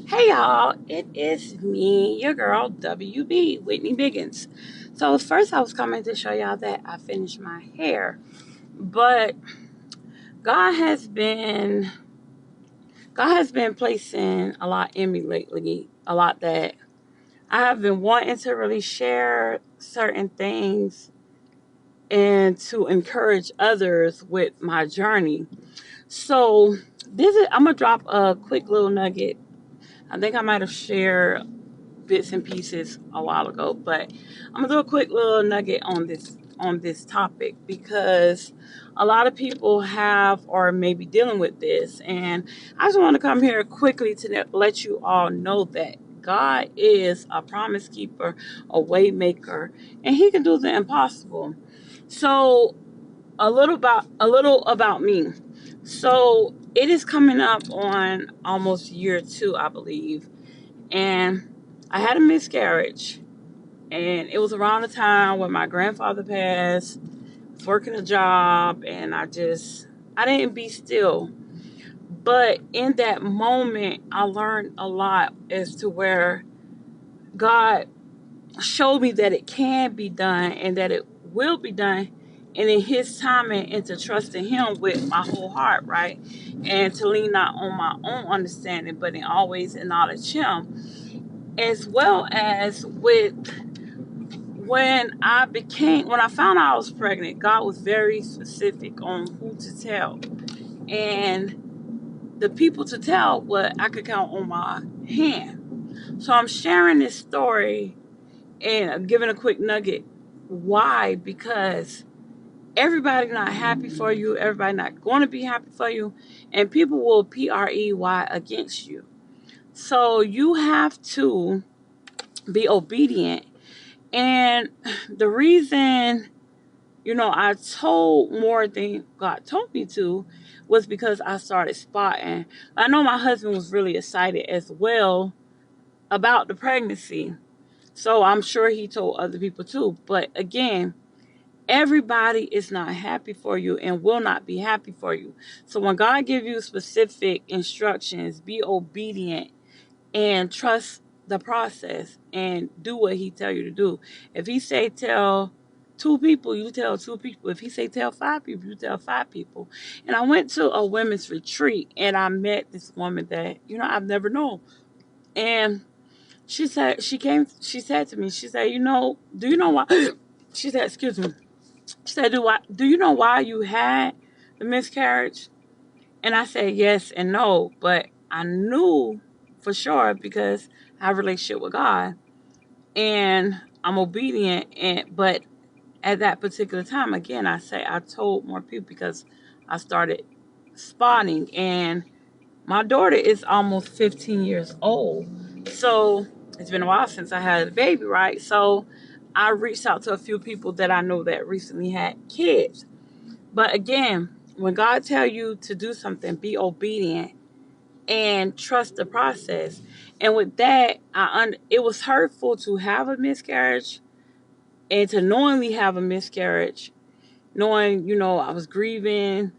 Hey y'all, it is me, your girl WB, Whitney Biggins. So first I was coming to show y'all that I finished my hair, but God has been God has been placing a lot in me lately, a lot that I have been wanting to really share certain things and to encourage others with my journey. So I'm gonna drop a quick little nugget. I think I might have shared bits and pieces a while ago, but I'm gonna do a quick little nugget on this topic because a lot of people have or may be dealing with this, and I just want to come here quickly to let you all know that God is a promise keeper, a way maker, and He can do the impossible. So a little about me. So it is coming up on almost year two, I believe, and I had a miscarriage, and it was around the time when my grandfather passed. I was working a job, and I didn't be still. But in that moment, I learned a lot as to where God showed me that it can be done and that it will be done. And in His timing, and to trust in Him with my whole heart, right? And to lean not on my own understanding, but in always acknowledge Him, as well as with when I found out I was pregnant. God was very specific on who to tell, and the people to tell what I could count on my hand. So I'm sharing this story and I'm giving a quick nugget. Why? Because everybody not happy for you, everybody not going to be happy for you, and people will prey against you. So you have to be obedient. And the reason, I told more than God told me to was because I started spotting. I know my husband was really excited as well about the pregnancy. So I'm sure he told other people too. But again, everybody is not happy for you and will not be happy for you. So when God gives you specific instructions, be obedient and trust the process and do what He tell you to do. If He say tell two people, you tell two people. If He say tell five people, you tell five people. And I went to a women's retreat and I met this woman that I've never known. And she said to me, she said, do you know why? She said, excuse me. She said, do you know why you had the miscarriage? And I said yes and no, but I knew for sure because I have a relationship with God and I'm obedient. But at that particular time, again, I told more people because I started spotting, and my daughter is almost 15 years old. So it's been a while since I had a baby, right? So I reached out to a few people that I know that recently had kids. But again, when God tell you to do something, be obedient and trust the process. And with that, it was hurtful to have a miscarriage and to knowingly have a miscarriage, knowing, I was grieving,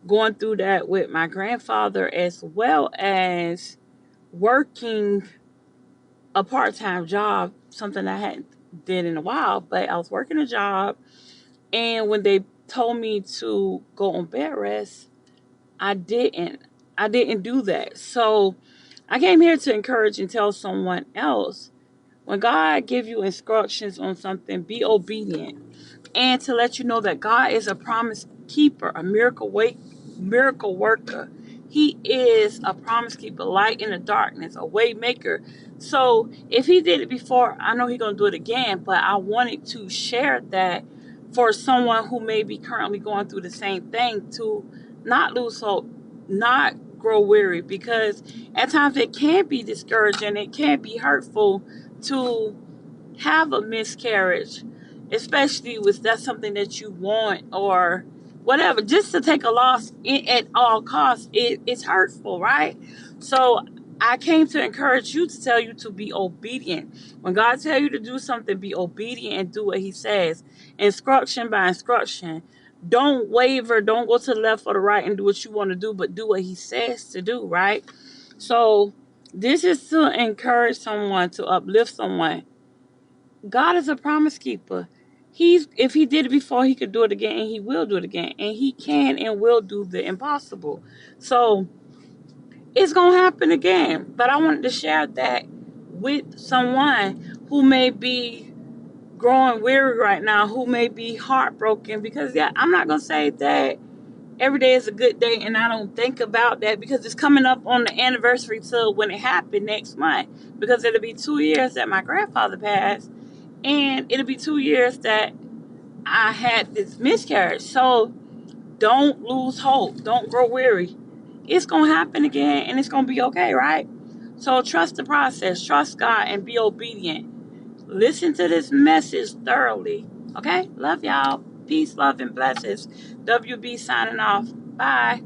going through that with my grandfather, as well as working a part-time job, something I hadn't did in a while, but I was working a job, and when they told me to go on bed rest, I didn't. I didn't do that. So I came here to encourage and tell someone else, when God give you instructions on something, be obedient, and to let you know that God is a promise keeper, a miracle worker. He is a promise keeper, light in the darkness, a way maker. So if He did it before, I know He's gonna do it again. But I wanted to share that for someone who may be currently going through the same thing, to not lose hope, not grow weary, because at times it can be discouraging, it can be hurtful to have a miscarriage, especially with that's something that you want or whatever. Just to take a loss at all costs, it's hurtful, right? So I came to encourage you, to tell you to be obedient. When God tell you to do something, be obedient and do what He says. Instruction by instruction. Don't waver. Don't go to the left or the right and do what you want to do, but do what He says to do, right? So This is to encourage someone, to uplift someone. God is a promise keeper. If he did it before, he could do it again, and he will do it again, and he can and will do the impossible. So it's gonna happen again. But I wanted to share that with someone who may be growing weary right now, who may be heartbroken, because yeah, I'm not gonna say that every day is a good day and I don't think about that, because it's coming up on the anniversary to when it happened next month, because it'll be 2 years that my grandfather passed, and it'll be 2 years that I had this miscarriage. So don't lose hope. Don't grow weary. It's going to happen again and it's going to be okay, right? So trust the process, trust God, and be obedient. Listen to this message thoroughly. Okay? Love y'all. Peace, love, and blessings. WB signing off. Bye.